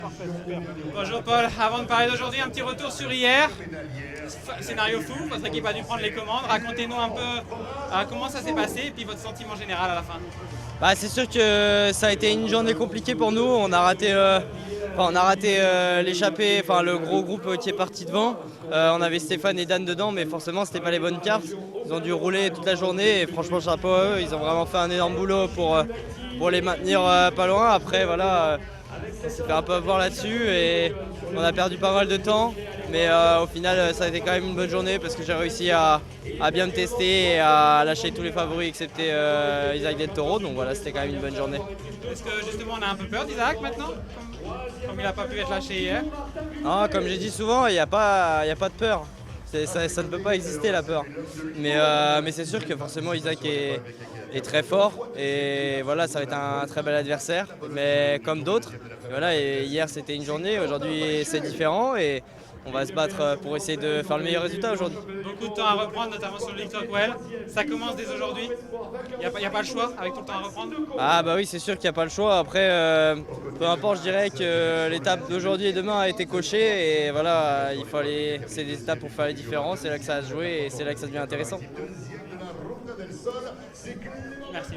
parfait, super. Bonjour Paul, avant de parler d'aujourd'hui, un petit retour sur hier. Scénario fou, votre équipe a dû prendre les commandes. Racontez-nous un peu comment ça s'est passé et puis votre sentiment général à la fin. Bah, c'est sûr que ça a été une journée compliquée pour nous. On a raté l'échappée, enfin le gros groupe qui est parti devant. On avait Stéphane et Dan dedans, mais forcément c'était pas les bonnes cartes. Ils ont dû rouler toute la journée et franchement chapeau à eux. Ils ont vraiment fait un énorme boulot pour les maintenir pas loin. Après voilà, on s'est fait un peu avoir là-dessus et on a perdu pas mal de temps. Mais au final ça a été quand même une bonne journée parce que j'ai réussi à bien me tester et à lâcher tous les favoris excepté Isaac Del Toro. Donc voilà, c'était quand même une bonne journée. Est-ce que justement on a un peu peur d'Isaac maintenant, comme il n'a pas pu être lâché hier? Ah, comme j'ai dit souvent, il n'y a pas de peur. Ça ne peut pas exister la peur. Mais c'est sûr que forcément Isaac est très fort et voilà, ça va être un très bel adversaire. Mais comme d'autres, voilà, et hier c'était une journée, aujourd'hui c'est différent et on va se battre pour essayer de faire le meilleur résultat aujourd'hui. Beaucoup de temps à reprendre, notamment sur le Ligue Rockwell. Ça commence dès aujourd'hui. Il n'y a pas le choix avec tout le temps à reprendre. Ah bah oui, c'est sûr qu'il n'y a pas le choix. Après, peu importe, je dirais que l'étape d'aujourd'hui et demain a été cochée et voilà, c'est des étapes pour faire les différences. C'est là que ça va se jouer et c'est là que ça devient intéressant. Merci.